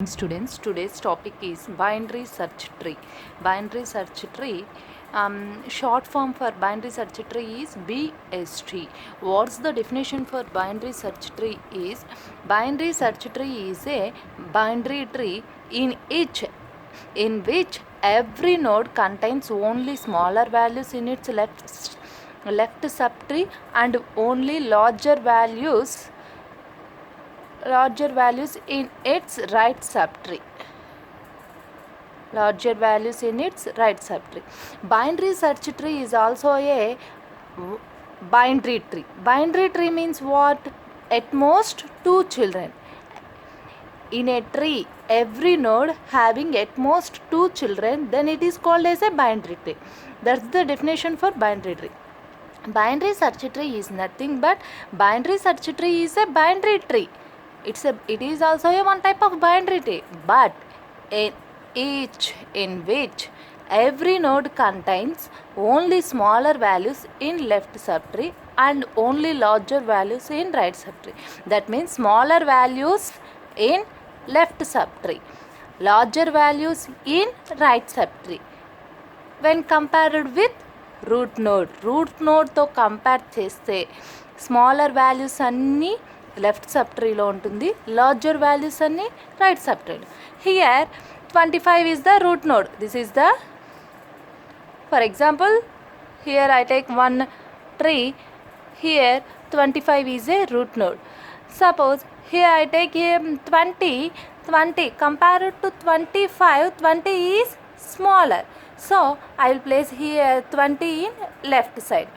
Students, today's topic is binary search tree. Binary search tree, short form for binary search tree is BST. What's the definition for binary search tree is binary search tree is a binary tree in which every node contains only smaller values in its left subtree and only larger values in its right subtree. Binary search tree is also a binary tree. Binary tree means what? At most two children. In a tree, every node having at most two children, then it is called as a binary tree. That's the definition for binary tree. Binary search tree is nothing but binary search tree is a binary tree. It is also a one type of binary tree, but in which every node contains only smaller values in left subtree and only larger values in right subtree. That means smaller values in left subtree, larger values in right subtree. When compared with root node తో compare చేస్తే smaller values అన్నీ left సబ్ట్రీలో ఉంటుంది, larger values అన్నీ right సబ్ట్రీలో. Here 25 is the root node. This is the, for example, here I take one tree, here 25 is a root node. Suppose here I take 20 compared to 25, 20 is smaller, so I will place here 20 in left side.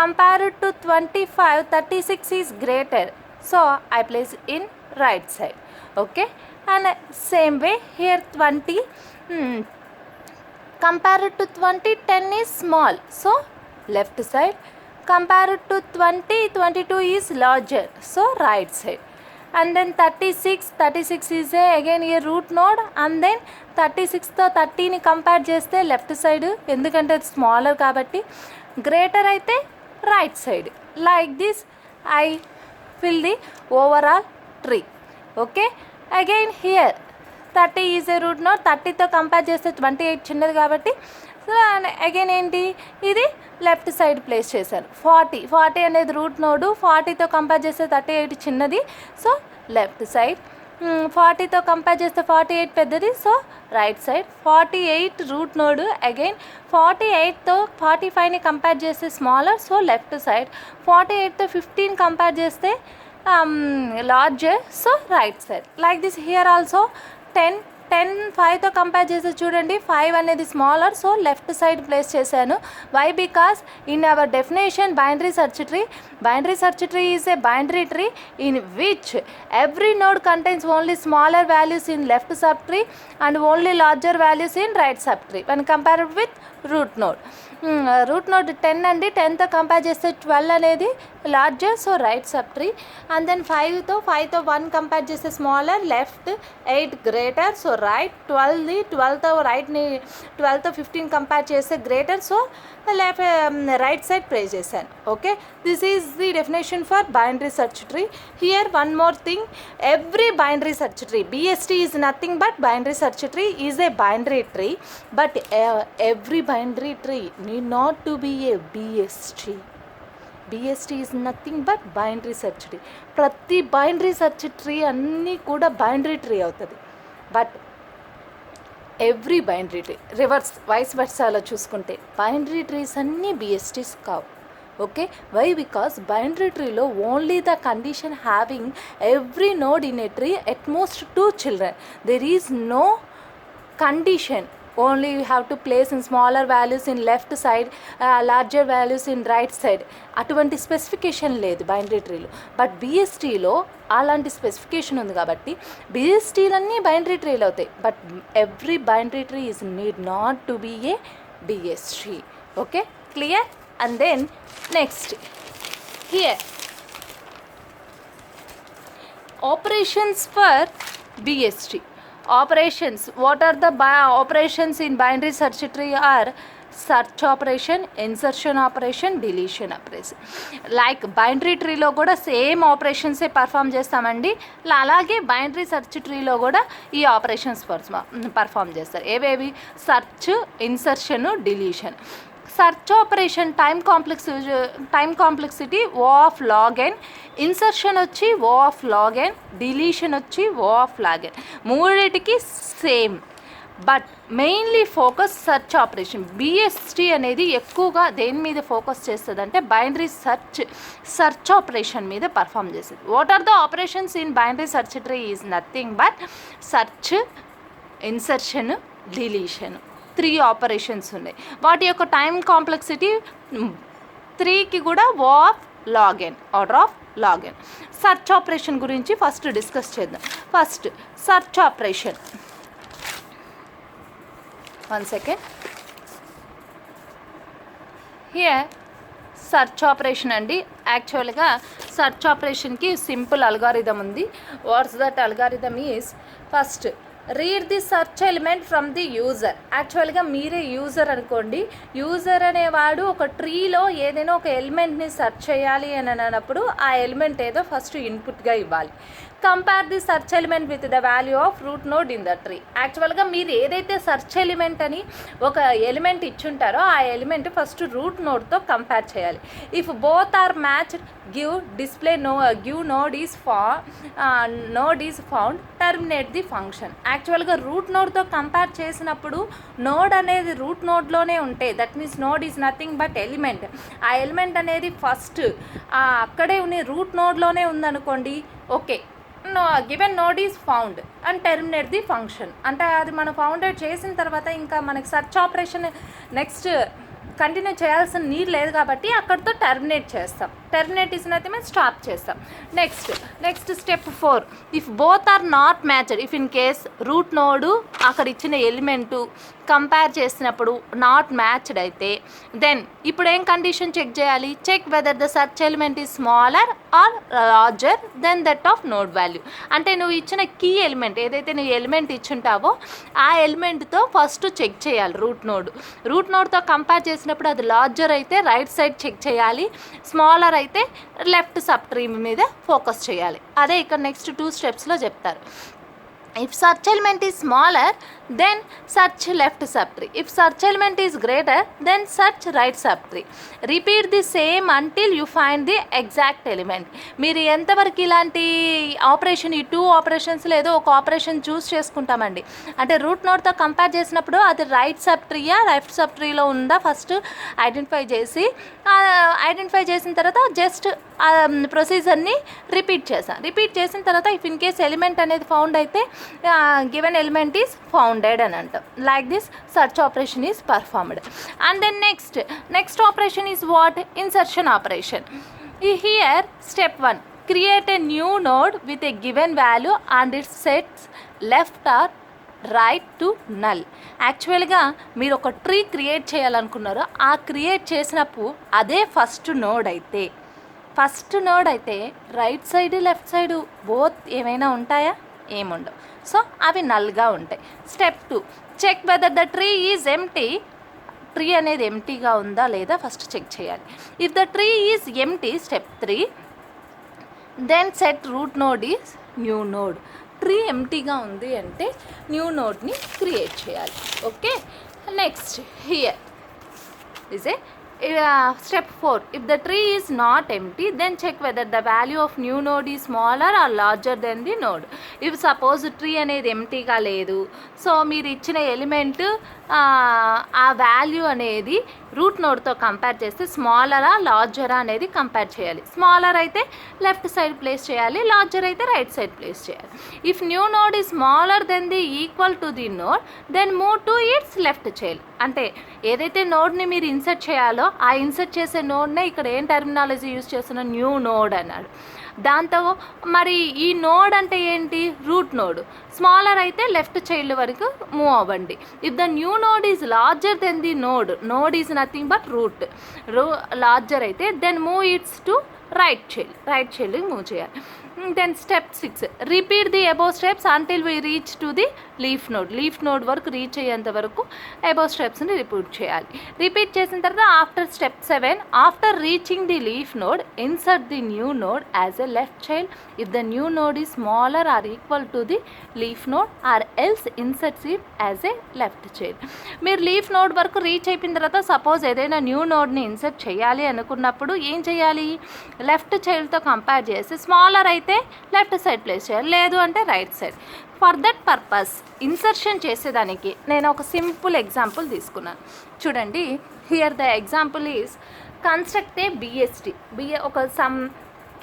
Compared to 25, 36 is greater, so I place in right side. Okay, and same way here 20 compared to 20, 10 is small, so left side. Compared to 20, 22 is larger, so right side. And then 36 is again a root node, and then 36 తో 30ని compare చేస్తే left side, ఎందుకంటే అది smaller కాబట్టి. Greater అయితే right side. Like this I fill the overall tree. Okay, again here 30 is a root node, 30తో compare చేస్తే 28 చిన్నది కాబట్టి అగైన్ ఏంటి, ఇది లెఫ్ట్ సైడ్ ప్లేస్ చేశాను. 40 అనేది రూట్ నోడు, 40తో కంపేర్ చేస్తే 38 చిన్నది, సో లెఫ్ట్ సైడ్. 40తో కంపేర్ చేస్తే 48 పెద్దది, so right side. 48 root node, again 48తో 45ని కంపేర్ చేస్తే స్మాలర్, సో లెఫ్ట్ సైడ్. 48తో 15 కంపేర్ చేస్తే larger, so right side. Like this here also 10 5తో కంపేర్ చేస్తే చూడండి 5 అనేది smaller, so left side place చేశాను. Why? Because in our definition binary search tree is a binary tree in which every node contains only smaller values in left subtree and only larger values in right subtree when compared with root node. 10 అండి, 10తో compare చేస్తే 12 అనేది larger, so right subtree. And then 5తో 1 compare చేస్తే smaller, left. 8 greater, so right. 12తో రైట్ని 12తో 15 compare చేస్తే greater, so right side place చేశాను. Okay, this is the definition for binary search tree. Here one more thing, every binary search tree, BST is nothing but binary search tree is a binary tree, but every binary tree need not to be a BST. BST is nothing but binary search tree. ప్రతి binary search tree అన్నీ కూడా binary tree అవుతుంది, but every binary tree reverse vice వర్సాలో చూసుకుంటే binary trees అన్నీ BSTs కావు. Okay, why? Because binary ట్రీలో only the condition having every node in a tree at most 2 children. There is no condition, only you have to place in smaller values in left side, larger values in right side. అటువంటి specification లేదు binary ట్రీలో, but BSTలో అలాంటి specification ఉంది కాబట్టి BSTలన్నీ binary ట్రీలు అవుతాయి, but every binary tree is need not to be a BST. Okay, clear? And then next here operations for BST. Operations, what are the operations in binary search tree are search operation, insertion operation, deletion operation. Like binary ట్రీలో కూడా same ఆపరేషన్సే perform చేస్తామండి. అలాగే binary search ట్రీలో కూడా ఈ operations perform చేస్తారు. ఏవేవి? Search, insertion, deletion. Search operation time complexity O of log n, insertion వచ్చి O of log n, deletion వచ్చి O ఆఫ్ log n. మూడిటికి same, but mainly focus search operation. BST అనేది ఎక్కువగా దేని మీద ఫోకస్ చేస్తుంది అంటే బైనరీ సెర్చ్ ఆపరేషన్ మీద పర్ఫామ్ చేస్తుంది. What are the operations in binary search tree is nothing but search, insertion, deletion. 3 operations ఉన్నాయి. వాటి యొక్క టైం కాంప్లెక్సిటీ 3కి కూడా O of log n, order of log n. Search operation గురించి first discuss చేద్దాం. First search operation. 1 second. Here search operation అండి. యాక్చువల్గా search ఆపరేషన్కి సింపుల్ అల్గారిథం ఉంది. What's that algorithm is, first read the search element from the user. యాక్చువల్గా మీరే user అనుకోండి. User అనేవాడు ఒక ట్రీలో ఏదైనా ఒక ఎలిమెంట్ని సెర్చ్ చేయాలి అని అన్నప్పుడు ఆ ఎలిమెంట్ ఏదో ఫస్ట్ ఇన్పుట్గా ఇవ్వాలి. Compare the search element with the value of root node in the tree. యాక్చువల్గా మీరు ఏదైతే సెర్చ్ ఎలిమెంట్ అని ఒక ఎలిమెంట్ ఇచ్చుంటారో ఆ ఎలిమెంట్ ఫస్ట్ రూట్ నోడ్తో కంపేర్ చేయాలి. If both are matched give display node is found, terminate the function. యాక్చువల్గా రూట్ నోడ్తో కంపేర్ చేసినప్పుడు నోడ్ అనేది రూట్ నోడ్లోనే ఉంటే దట్ మీన్స్ node is nothing but element. ఆ ఎలిమెంట్ అనేది ఫస్ట్ అక్కడే ఉన్న రూట్ నోడ్లోనే ఉందనుకోండి, okay, given node is found and terminate the function. అంటే అది మనం ఫౌండెడ్ చేసిన తర్వాత ఇంకా మనకి సెర్చ్ ఆపరేషన్ నెక్స్ట్ కంటిన్యూ చేయాల్సిన నీడ్ లేదు కాబట్టి అక్కడితో టెర్మినేట్ చేస్తాం. Terminate is nothing means stop చేస్తాం. Next step 4, if both are not matched, if in case root node అక్కడ ఇచ్చిన ఎలిమెంటు కంపేర్ చేసినప్పుడు నాట్ మ్యాచ్డ్ అయితే దెన్ ఇప్పుడు ఏం కండిషన్ చెక్ చేయాలి? Check whether the search element is smaller or larger then that of node value. అంటే నువ్వు ఇచ్చిన కీ ఎలిమెంట్ ఏదైతే నువ్వు ఎలిమెంట్ ఇచ్చుంటావో ఆ ఎలిమెంట్తో ఫస్ట్ చెక్ చేయాలి రూట్ నోడ్తో కంపేర్ చేసినప్పుడు అది లార్జర్ అయితే రైట్ సైడ్ చెక్ చేయాలి, స్మాలర్ అయితే లెఫ్ట్ సబ్ ట్రీ మీద ఫోకస్ చేయాలి. అదే ఇక్కడ నెక్స్ట్ 2 స్టెప్స్లో చెప్తారు. If search element is smaller, then search left subtree. If search element is greater, then search right subtree. Repeat the same until you find the exact element. మీరు ఎంతవరకు ఇలాంటి operation, ఈ 2 ఆపరేషన్స్లో ఏదో ఒక ఆపరేషన్ చూస్ చేసుకుంటామండి. అంటే రూట్ నోడ్తో కంపేర్ చేసినప్పుడు అది రైట్ సబ్ ట్రీయా లెఫ్ట్ సబ్ ట్రీలో ఉందా ఫస్ట్ ఐడెంటిఫై చేసిన తర్వాత జస్ట్ ప్రొసీజర్ని రిపీట్ చేసిన తర్వాత ఇఫ్ ఇన్ కేస్ ఎలిమెంట్ అనేది ఫౌండ్ అయితే గివెన్ ఎలిమెంట్ ఈజ్ ఫౌండెడ్ అని అంటాం. Like this search operation is performed. And then next operation is what? Insertion operation. Here step 1, create a new node with a given value and its sets left or right to null. యాక్చువల్గా మీరు ఒక tree create చేయాలనుకున్నారు. ఆ create చేసినప్పుడు అదే first node అయితే right side left side both ఏమైనా ఉంటాయా? ఏముండవు. సో అవి నల్గా ఉంటాయి. Step 2, check whether the tree is empty. Tree అనేది ఎంప్టీగా ఉందా లేదా ఫస్ట్ చెక్ చేయాలి. If the tree is empty, step 3, then set root node is new node. Tree ఎంప్టీగా ఉంది అంటే న్యూ నోడ్ని క్రియేట్ చేయాలి. Okay, next here is a step 4, if the tree is not empty, then check whether the value of new node is smaller or larger than the node. If suppose tree అనేది ఎంప్టీగా లేదు, so మీరు ఇచ్చిన element ఆ value అనేది route నోడ్తో compare చేస్తే స్మాలరా లార్జరా అనేది కంపేర్ చేయాలి. స్మాలర్ అయితే లెఫ్ట్ సైడ్ ప్లేస్ చేయాలి, లార్జర్ అయితే రైట్ సైడ్ ప్లేస్ చేయాలి. If new node is smaller then the equal to the node, then move to its left child. అంటే ఏదైతే నోడ్ని మీరు ఇన్సర్ట్ చేయాలో ఆ ఇన్సర్ట్ చేసే నోడ్నే ఇక్కడ ఏం టర్మినాలజీ యూజ్ చేస్తున్నా? న్యూ నోడ్ అన్నాడు. దాంతో మరి ఈ నోడ్ అంటే ఏంటి? Root node. స్మాలర్ అయితే లెఫ్ట్ చైల్డ్ వరకు మూవ్ అవ్వండి. If the new node is larger then the node is nothing but larger అయితే then move it's to right child move చేయాలి. Then step 6, repeat the above steps until we reach to the leaf node వరకు reach అయ్యేంత వరకు above స్టెప్స్ని repeat చేయాలి. Repeat చేసిన తర్వాత after step 7, after reaching the leaf node insert the new node as a left child if the new node is smaller or equal to the leaf node or else inserts it as a left child. మీరు leaf node వరకు reach అయిపోయిన తర్వాత suppose ఏదైనా new నోడ్ని insert చేయాలి అనుకున్నప్పుడు ఏం చేయాలి, లెఫ్ట్ చైల్డ్తో కంపేర్ చేసి స్మాలర్ అయితే లెఫ్ట్ సైడ్ ప్లేస్ చేయాలి, లేదు అంటే right side. For that purpose insertion చేసేదానికి నేను ఒక సింపుల్ ఎగ్జాంపుల్ తీసుకున్నాను. చూడండి, here the example is construct a BST. ఒక సమ్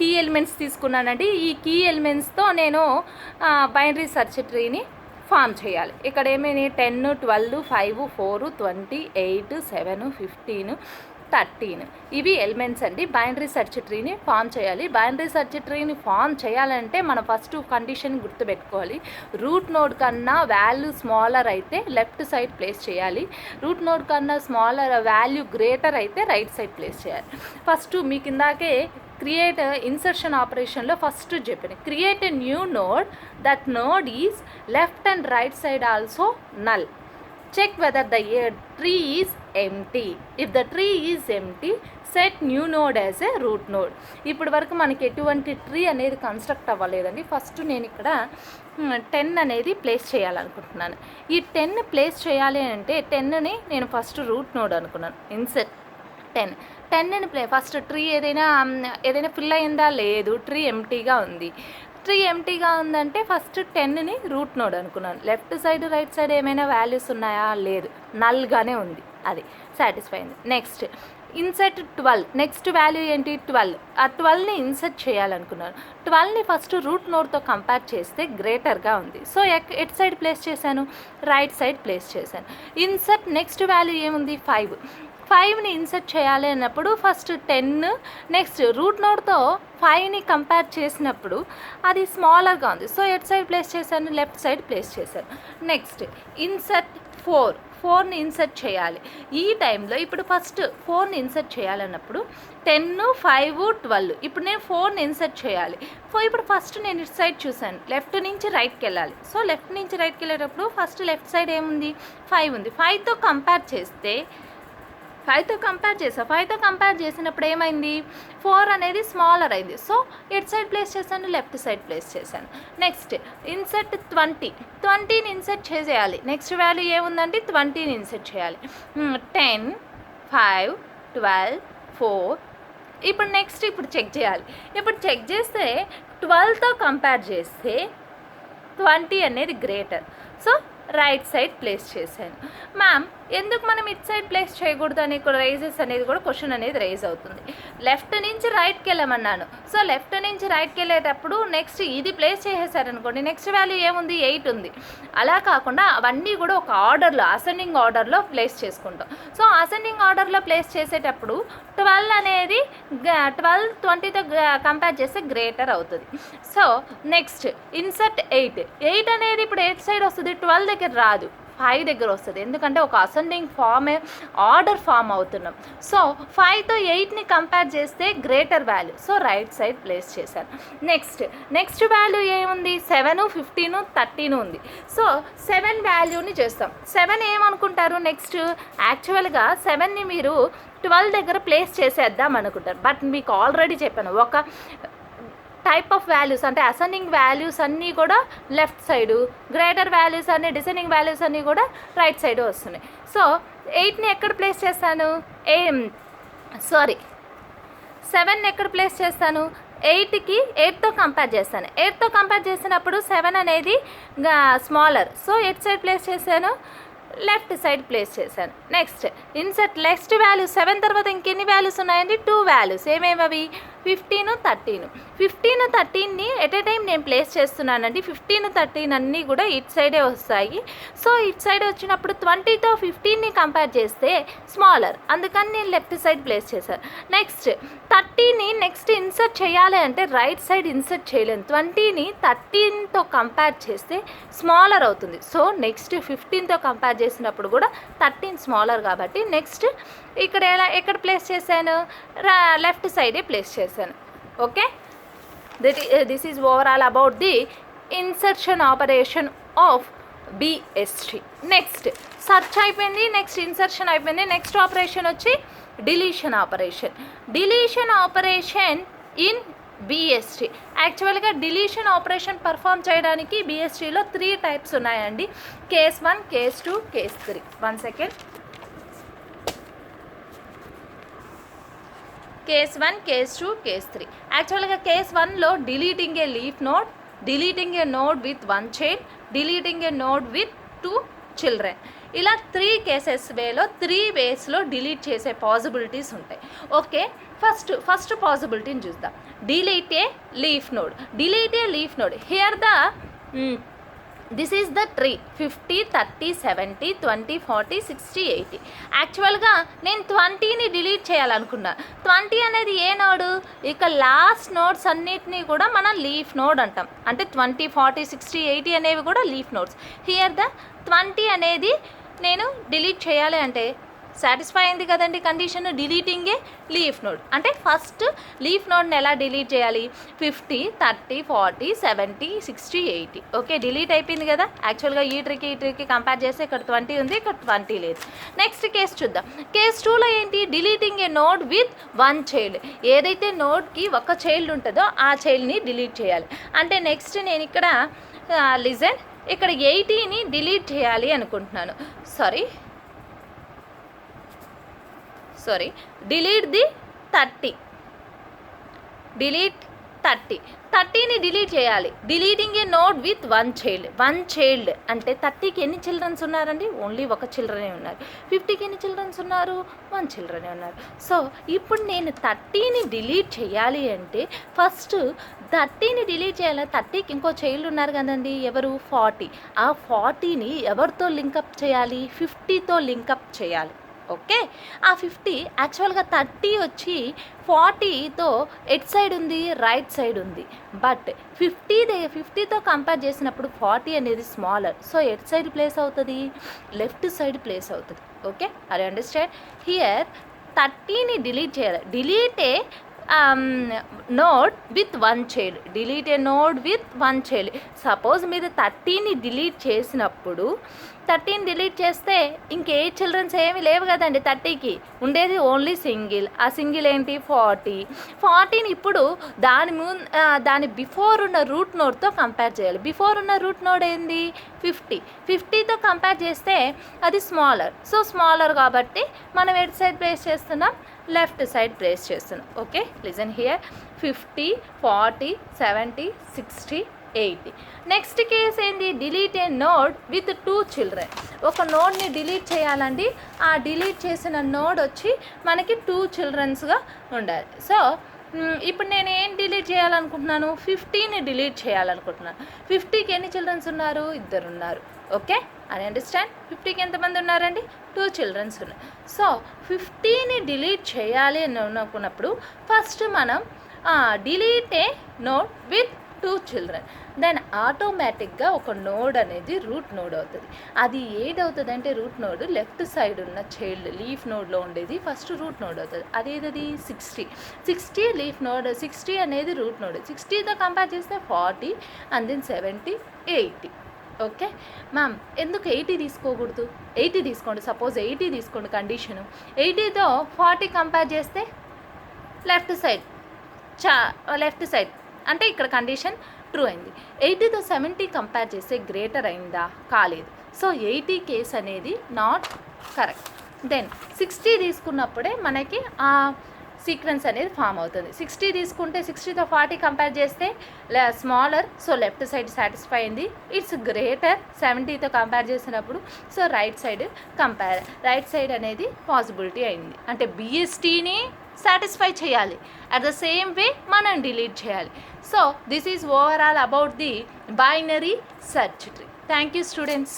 కీ ఎలిమెంట్స్ తీసుకున్నానండి. ఈ కీ ఎలిమెంట్స్తో నేను బైనరీ సెర్చ్ ట్రీని ఫామ్ చేయాలి. ఇక్కడ ఏమైనా 10, 12, 5, 4, 20, 8, 7, 15, 13 ఇవి ఎలిమెంట్స్ అండి. బైనరీ సెర్చ్ ట్రీని ఫామ్ చేయాలి. బైనరీ సెర్చ్ ట్రీని ఫామ్ చేయాలంటే మనం ఫస్ట్ కండిషన్ గుర్తుపెట్టుకోవాలి. రూట్ నోడ్ కన్నా వాల్యూ స్మాలర్ అయితే లెఫ్ట్ సైడ్ ప్లేస్ చేయాలి, రూట్ నోడ్ కన్నా స్మాలర్ వాల్యూ గ్రేటర్ అయితే రైట్ సైడ్ ప్లేస్ చేయాలి. ఫస్ట్ మీకు ఇందాకే క్రియేట్ ఇన్సర్షన్ ఆపరేషన్లో ఫస్ట్ చెప్పాను, create a new node, that node is left and right side also null. Check whether the tree is empty. If the tree is empty, set new node as a root node. ఇప్పటి వరకు మనకి ఎటువంటి tree అనేది construct అవ్వలేదండి. First నేను ఇక్కడ 10 అనేది place చేయాలనుకుంటున్నాను. ఈ 10 ప్లేస్ చేయాలి అంటే 10ని నేను ఫస్ట్ రూట్ నోడ్ అనుకున్నాను. ఇన్సెట్ 10ని ఫస్ట్ ట్రీ ఏదైనా ఫిల్ అయిందా, లేదు, ట్రీ ఎంటీగా ఉంది. ట్రీ ఎంటీగా ఉందంటే ఫస్ట్ 10ని రూట్ నోడ్ అనుకున్నాను. లెఫ్ట్ సైడ్ రైట్ సైడ్ ఏమైనా వాల్యూస్ ఉన్నాయా, లేదు, నల్గానే ఉంది, అది సాటిస్ఫై అయింది. నెక్స్ట్ ఇన్సర్ట్ 12, నెక్స్ట్ వాల్యూ ఏంటి 12. ఆ 12ని ఇన్సర్ట్ చేయాలనుకున్నాను. 12ని ఫస్ట్ రూట్ నోడ్తో కంపేర్ చేస్తే గ్రేటర్గా ఉంది. సో ఎట్ సైడ్ ప్లేస్ చేశాను, రైట్ సైడ్ ప్లేస్ చేశాను. ఇన్సర్ట్ నెక్స్ట్ వాల్యూ ఏముంది 5. 5ని ఇన్సర్ట్ చేయాలి అన్నప్పుడు ఫస్ట్ 10, నెక్స్ట్ రూట్ నోడ్తో 5ని కంపేర్ చేసినప్పుడు అది స్మాలర్గా ఉంది. సో ఎట్ సైడ్ ప్లేస్ చేశాను, లెఫ్ట్ సైడ్ ప్లేస్ చేశాను. నెక్స్ట్ ఇన్సర్ట్ 4ని ఇన్సర్ట్ చేయాలి. ఈ టైంలో ఇప్పుడు ఫస్ట్ 4ని ఇన్సర్ట్ చేయాలన్నప్పుడు 10, 5, 12. ఇప్పుడు నేను 4ని ఇన్సర్ట్ చేయాలి. ఇప్పుడు ఫస్ట్ నేను ఇటు సైడ్ చూశాను, లెఫ్ట్ నుంచి రైట్కి వెళ్ళాలి. సో లెఫ్ట్ నుంచి రైట్కి వెళ్ళేటప్పుడు ఫస్ట్ లెఫ్ట్ సైడ్ ఏముంది 5 ఉంది. 5తో కంపేర్ చేస్తే 5తో కంపేర్ చేసినప్పుడు ఏమైంది 4 అనేది స్మాలర్ అయింది. సో ఎట్ సైడ్ ప్లేస్ చేశాను, లెఫ్ట్ సైడ్ ప్లేస్ చేశాను. నెక్స్ట్ ఇన్సర్ట్ 20ని ఇన్సర్ట్ చేసేయాలి. నెక్స్ట్ వాల్యూ ఏముందండి 20ని ఇన్సర్ట్ చేయాలి. 10, 5, 12, 4. ఇప్పుడు చెక్ చేయాలి. ఇప్పుడు చెక్ చేస్తే 12తో కంపేర్ చేస్తే 20 అనేది greater. So right side place చేశాను. మ్యామ్ ఎందుకు మనం ఇట్ సైడ్ ప్లేస్ చేయకూడదు అని రైజెస్ అనేది కూడా క్వశ్చన్ అనేది రైజ్ అవుతుంది. లెఫ్ట్ నుంచి రైట్కి వెళ్ళమన్నాను. సో లెఫ్ట్ నుంచి రైట్కి వెళ్ళేటప్పుడు నెక్స్ట్ ఇది ప్లేస్ చేసేసారనుకోండి, నెక్స్ట్ వాల్యూ ఏముంది 8 ఉంది. అలా కాకుండా అవన్నీ కూడా ఒక ఆర్డర్లో అసెండింగ్ ఆర్డర్లో ప్లేస్ చేసుకుంటాం. సో అసెండింగ్ ఆర్డర్లో ప్లేస్ చేసేటప్పుడు 12 అనేది 20తో కంపేర్ చేస్తే గ్రేటర్ అవుతుంది. సో నెక్స్ట్ ఇన్సర్ట్ 8 అనేది ఇప్పుడు 8 సైడ్ వస్తుంది, 12 దగ్గర రాదు, 5 దగ్గర వస్తుంది. ఎందుకంటే ఒక అసెండింగ్ ఆర్డర్ ఫామ్ అవుతున్నాం. సో 5తో 8ని కంపేర్ చేస్తే greater value. So right side place చేశాను. నెక్స్ట్ వాల్యూ ఏముంది 7, 15, 13 ఉంది. సో 7 వాల్యూని చేస్తాం. 7 ఏమనుకుంటారు నెక్స్ట్, యాక్చువల్గా 7ని మీరు 12 దగ్గర ప్లేస్ చేసేద్దాం అనుకుంటారు. బట్ మీకు ఆల్రెడీ చెప్పాను, ఒక టైప్ ఆఫ్ వాల్యూస్ అంటే అసెండింగ్ వాల్యూస్ అన్నీ కూడా లెఫ్ట్ సైడు, గ్రేటర్ వాల్యూస్ అన్నీ డిసెండింగ్ వాల్యూస్ అన్నీ కూడా రైట్ సైడ్ వస్తున్నాయి. సో 8ని ఎక్కడ ప్లేస్ చేస్తాను, 7ని ఎక్కడ ప్లేస్ చేస్తాను, 8తో కంపేర్ చేస్తాను. 8తో కంపేర్ చేసినప్పుడు 7 అనేది స్మాలర్. సో ఎట్ సైడ్ ప్లేస్ చేశాను, లెఫ్ట్ సైడ్ ప్లేస్ చేశాను. నెక్స్ట్ ఇన్సర్ట్ నెక్స్ట్ వాల్యూ 7 తర్వాత ఇంకెన్ని వాల్యూస్ ఉన్నాయండి 2 వాల్యూస్. ఏమేమవి 15, 13. 15, 13ని ఎట్ ఏ టైం నేను ప్లేస్ చేస్తున్నానండి. 15, 13 అన్నీ కూడా ఇట్ సైడే వస్తాయి. సో ఇట్ సైడ్ వచ్చినప్పుడు 20తో 15ని కంపేర్ చేస్తే స్మాలర్, అందుకని నేను లెఫ్ట్ సైడ్ ప్లేస్ చేశాను. నెక్స్ట్ 30ని నెక్స్ట్ ఇన్సర్ట్ చేయాలి అంటే రైట్ సైడ్ ఇన్సర్ట్ చేయలేను. 20ని 13తో కంపేర్ చేస్తే స్మాలర్ అవుతుంది. సో నెక్స్ట్ 15తో కంపేర్ చేసినప్పుడు కూడా 13 స్మాలర్ కాబట్టి నెక్స్ట్ ఇక్కడ ఎక్కడ ప్లేస్ చేశాను, లెఫ్ట్ సైడే ప్లేస్ చేశాను. Okay, This is overall about the insertion operation of BST. Next search అయిపోయింది, నెక్స్ట్ ఇన్సర్షన్ అయిపోయింది, నెక్స్ట్ ఆపరేషన్ వచ్చి డిలీషన్ ఆపరేషన్ ఇన్ BST. యాక్చువల్గా డిలీషన్ ఆపరేషన్ పర్ఫామ్ చేయడానికి BSTలో 3 టైప్స్ ఉన్నాయండి. Case 1, case 2, case 3. 1 second. Case 1, case 2, case 3. యాక్చువల్గా case 1లో deleting a leaf node, deleting a node with 1 child, deleting a node with 2 children. ఇలా 3 cases వేలో 3 వేస్లో delete చేసే possibilities ఉంటాయి. ఓకే, ఫస్ట్ పాసిబిలిటీని చూద్దాం. Delete A leaf node. Here this is the tree 50, 30, 70, 20, 40, 60, 80. యాక్చువల్గా నేను 20ని delete చేయాలనుకున్నా. 20 అనేది ఏ నోడు? ఇక లాస్ట్ నోడ్స్ అన్నిటినీ కూడా మనం లీఫ్ నోడ్ అంటాం. అంటే 20, 40, 60, 80 అనేవి కూడా లీఫ్ నోడ్స్. హియర్ ద 20 అనేది నేను డిలీట్ చేయాలి అంటే సాటిస్ఫై అయింది కదండి condition, deleting a leaf node. అంటే ఫస్ట్ లీఫ్ నోడ్ని ఎలా డిలీట్ చేయాలి? 50, 30, 40, 70, 60, 80. ఓకే, డిలీట్ అయిపోయింది కదా. యాక్చువల్గా ఈ ట్రీకి కంపేర్ చేస్తే ఇక్కడ 20 ఉంది, ఇక్కడ 20 లేదు. నెక్స్ట్ కేస్ చూద్దాం. కేస్ 2లో ఏంటి? Deleting a node with 1 child. ఏదైతే నోడ్కి ఒక చైల్డ్ ఉంటుందో ఆ చైల్డ్ని డిలీట్ చేయాలి. అంటే నెక్స్ట్ నేను ఇక్కడ లిజన్, ఇక్కడ 80ని డిలీట్ చేయాలి అనుకుంటున్నాను. Sorry, delete the 30. డిలీట్ 30ని డిలీట్ చేయాలి. Deleting a node with 1 child అంటే 30కి ఎన్ని చిల్డ్రన్స్ ఉన్నారండి? ఓన్లీ ఒక చిల్డ్రనే ఉన్నారు. 50కి ఎన్ని చిల్డ్రన్స్ ఉన్నారు? 1 చిల్డ్రనే ఉన్నారు. సో ఇప్పుడు నేను 30ని డిలీట్ చేయాలి అంటే ఫస్ట్ 30ని డిలీట్ చేయాలి. 30కి ఇంకో చైల్డ్ ఉన్నారు కదండి, ఎవరు? 40. ఆ 40ని ఎవరితో లింకప్ చేయాలి? 50తో లింకప్ చేయాలి. ఓకే, ఆ 50 యాక్చువల్గా 30 వచ్చి 40తో ఎట్ సైడ్ ఉంది? రైట్ సైడ్ ఉంది. బట్ 50తో కంపేర్ చేసినప్పుడు 40 అనేది స్మాలర్. సో ఎట్ సైడ్ ప్లేస్ అవుతుంది? లెఫ్ట్ సైడ్ ప్లేస్ అవుతుంది. Okay, are you understand? Here 30ని డిలీట్ చేయాలి. Delete a node with 1 child. Delete a node with 1 child. Suppose మీరు 30ని డిలీట్ చేసినప్పుడు 30ని డిలీట్ చేస్తే ఇంకే చిల్డ్రన్స్ ఏమి లేవు కదండి. 30కి ఉండేది ఓన్లీ సింగిల్. ఆ సింగిల్ ఏంటి? 40ని ఇప్పుడు దాని బిఫోర్ ఉన్న రూట్ నోడ్తో కంపేర్ చేయాలి. బిఫోర్ ఉన్న రూట్ నోడ్ ఏంది? 50తో కంపేర్ చేస్తే అది స్మాలర్. సో స్మాలర్ కాబట్టి మనం ఎటు సైడ్ ప్లేస్ చేస్తున్నాం? లెఫ్ట్ సైడ్ ప్లేస్ చేస్తున్నాం. Okay, listen here. 50, 40, 70, 60, 80. Next case ఏంది? Delete a node with 2 children. ఒక నోడ్ని డిలీట్ చేయాలండి. ఆ డిలీట్ చేసిన నోడ్ వచ్చి మనకి 2 చిల్డ్రన్స్గా ఉండాలి. సో ఇప్పుడు నేను ఏం డిలీట్ చేయాలనుకుంటున్నాను? 50ని డిలీట్ చేయాలనుకుంటున్నాను. 50కి ఎన్ని చిల్డ్రన్స్ ఉన్నారు? 2 ఉన్నారు. ఓకే, అని అండర్స్టాండ్? 50కి ఎంతమంది ఉన్నారండి? 2 చిల్డ్రన్స్ ఉన్నారు. సో 50ని డిలీట్ చేయాలి అని అనుకున్నప్పుడు ఫస్ట్ మనం delete a node with 2 children. Then ఆటోమేటిక్గా ఒక నోడ్ అనేది రూట్ నోడ్ అవుతుంది. అది ఏదవుతుంది అంటే రూట్ నోడ్ లెఫ్ట్ సైడ్ ఉన్న చైల్డ్ లీఫ్ నోడ్లో ఉండేది ఫస్ట్ రూట్ నోడ్ అవుతుంది. అదేది 60 లీఫ్ నోడ్. 60 అనేది రూట్ నోడ్. 60తో కంపేర్ చేస్తే 40 అండ్ దెన్ 70, 80. ఓకే మ్యామ్, ఎందుకు 80 తీసుకోకూడదు? 80 తీసుకోండి. సపోజ్ 80 తీసుకోండి కండిషను. 80తో 40 కంపేర్ చేస్తే లెఫ్ట్ సైడ్ అంటే ఇక్కడ కండిషన్ ట్రూ అయింది. 80తో 70 కంపేర్ చేస్తే గ్రేటర్ అయిందా? కాలేదు. సో 80 కేస్ అనేది నాట్ కరెక్ట్. దెన్ 60 తీసుకున్నప్పుడే మనకి ఆ సీక్వెన్స్ అనేది ఫామ్ అవుతుంది. 60 తీసుకుంటే 60తో 40 కంపేర్ చేస్తే smaller. So left side satisfy అయింది. ఇట్స్ గ్రేటర్ 70తో కంపేర్ చేసినప్పుడు. సో రైట్ సైడ్ అనేది పాసిబిలిటీ అయింది. అంటే BSTని సాటిస్ఫై చేయాలి. అట్ ద సేమ్ వే మనం డిలీట్ చేయాలి. So this is overall about the binary search tree. Thank you students.